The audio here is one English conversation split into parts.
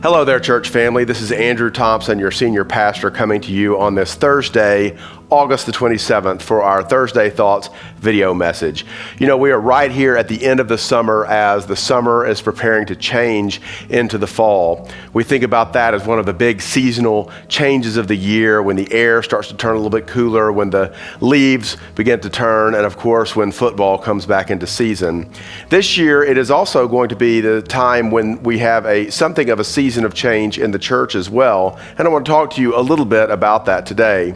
Hello there, church family. This is Andrew Thompson, your senior pastor, coming to you on this Thursday, August the 27th, for our Thursday Thoughts video message. You know, we are right here at the end of the summer as the summer is preparing to change into the fall. We think about that as one of the big seasonal changes of the year, when the air starts to turn a little bit cooler, when the leaves begin to turn, and of course, when football comes back into season. This year, it is also going to be the time when we have something of a season of change in the church as well, and I want to talk to you a little bit about that today.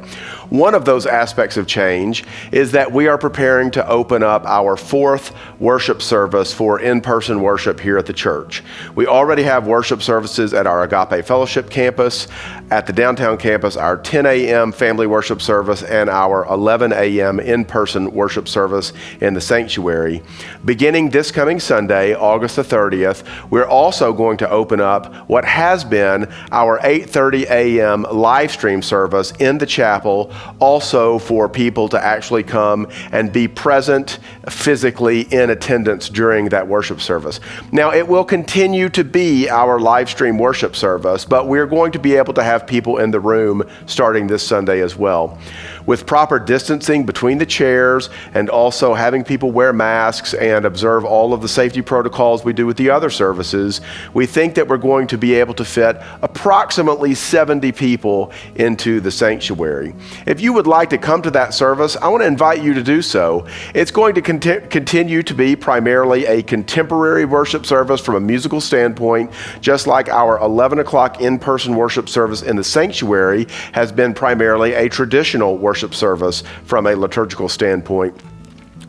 One of those aspects of change is that we are preparing to open up our fourth worship service for in-person worship here at the church. We already have worship services at our Agape Fellowship campus, at the downtown campus, our 10 a.m. family worship service, and our 11 a.m. in-person worship service in the sanctuary. Beginning this coming Sunday, August the 30th, we're also going to open up what has been our 8:30 a.m. live stream service in the chapel, also for people to actually come and be present physically in attendance during that worship service. Now, it will continue to be our live stream worship service, but we're going to be able to have people in the room starting this Sunday as well. With proper distancing between the chairs and also having people wear masks and observe all of the safety protocols we do with the other services, we think that we're going to be able to fit approximately 70 people into the sanctuary. If you would like to come to that service, I want to invite you to do so. It's going to continue to be primarily a contemporary worship service from a musical standpoint, just like our 11 o'clock in-person worship service in the sanctuary has been primarily a traditional worship service from a liturgical standpoint.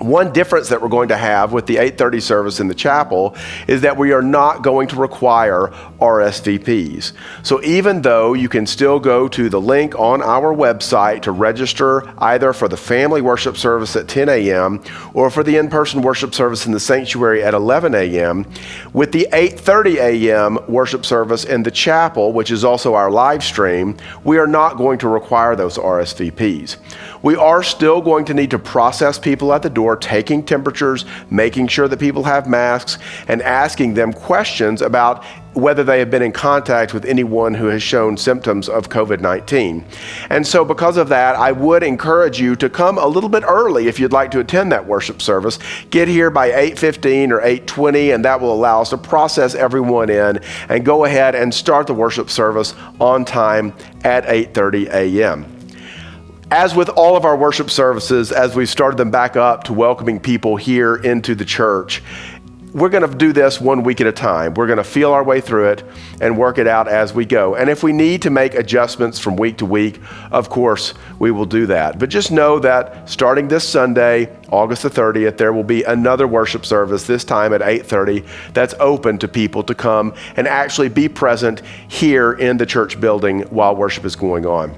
One difference that we're going to have with the 8:30 service in the chapel is that we are not going to require RSVPs. So even though you can still go to the link on our website to register either for the family worship service at 10 a.m. or for the in-person worship service in the sanctuary at 11 a.m., with the 8:30 a.m. worship service in the chapel, which is also our live stream, we are not going to require those RSVPs. We are still going to need to process people at the door, taking temperatures, making sure that people have masks, and asking them questions about whether they have been in contact with anyone who has shown symptoms of COVID-19. And so because of that, I would encourage you to come a little bit early if you'd like to attend that worship service. Get here by 8:15 or 8:20, and that will allow us to process everyone in and go ahead and start the worship service on time at 8:30 a.m. As with all of our worship services, as we've started them back up to welcoming people here into the church, we're going to do this 1 week at a time. We're going to feel our way through it and work it out as we go. And if we need to make adjustments from week to week, of course, we will do that. But just know that starting this Sunday, August the 30th, there will be another worship service, this time at 8:30, that's open to people to come and actually be present here in the church building while worship is going on.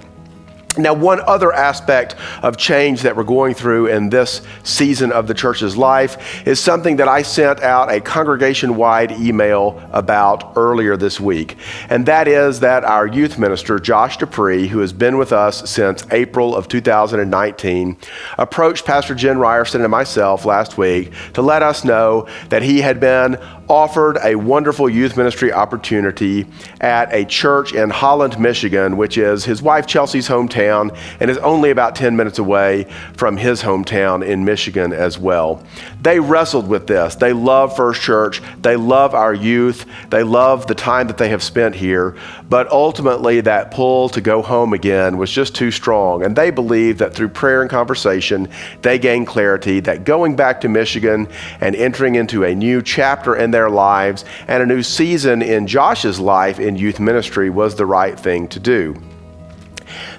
Now, one other aspect of change that we're going through in this season of the church's life is something that I sent out a congregation-wide email about earlier this week. And that is that our youth minister, Josh Dupree, who has been with us since April of 2019, approached Pastor Jen Ryerson and myself last week to let us know that he had been offered a wonderful youth ministry opportunity at a church in Holland, Michigan, which is his wife Chelsea's hometown and is only about 10 minutes away from his hometown in Michigan as well. They wrestled with this. They love First Church. They love our youth. They love the time that they have spent here. But ultimately, that pull to go home again was just too strong. And they believe that through prayer and conversation, they gained clarity that going back to Michigan and entering into a new chapter in their lives and a new season in Josh's life in youth ministry was the right thing to do.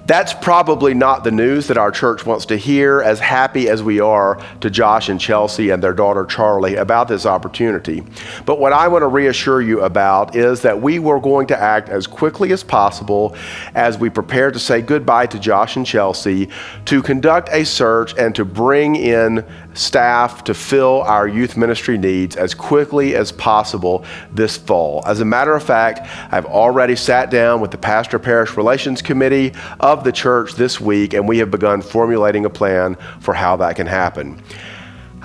That's probably not the news that our church wants to hear, as happy as we are to Josh and Chelsea and their daughter Charlie about this opportunity. But what I want to reassure you about is that we were going to act as quickly as possible as we prepare to say goodbye to Josh and Chelsea, to conduct a search and to bring in staff to fill our youth ministry needs as quickly as possible this fall. As a matter of fact, I've already sat down with the Pastor Parish Relations Committee of the church this week, and we have begun formulating a plan for how that can happen.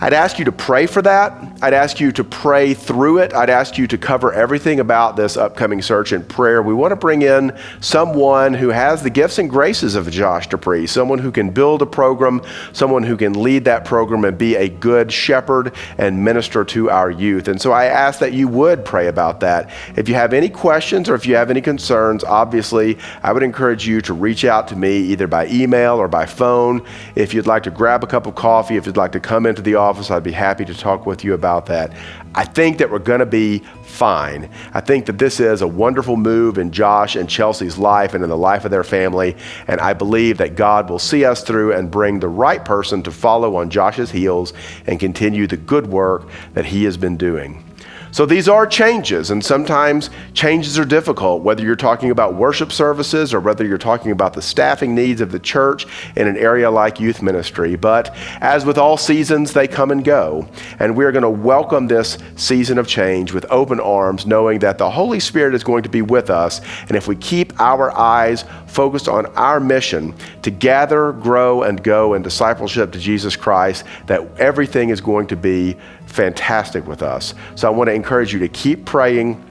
I'd ask you to pray for that. I'd ask you to pray through it. I'd ask you to cover everything about this upcoming search in prayer. We want to bring in someone who has the gifts and graces of Josh Dupree, someone who can build a program, someone who can lead that program and be a good shepherd and minister to our youth. And so I ask that you would pray about that. If you have any questions or if you have any concerns, obviously, I would encourage you to reach out to me either by email or by phone. If you'd like to grab a cup of coffee, if you'd like to come into the office, I'd be happy to talk with you about that. I think that we're going to be fine. I think that this is a wonderful move in Josh and Chelsea's life and in the life of their family, and I believe that God will see us through and bring the right person to follow on Josh's heels and continue the good work that he has been doing. So these are changes, and sometimes changes are difficult, whether you're talking about worship services or whether you're talking about the staffing needs of the church in an area like youth ministry. But as with all seasons, they come and go, and we're going to welcome this season of change with open arms, knowing that the Holy Spirit is going to be with us, and if we keep our eyes focused on our mission to gather, grow, and go in discipleship to Jesus Christ, that everything is going to be fantastic with us. So I want to encourage you to keep praying,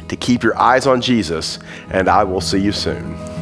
to keep your eyes on Jesus, and I will see you soon.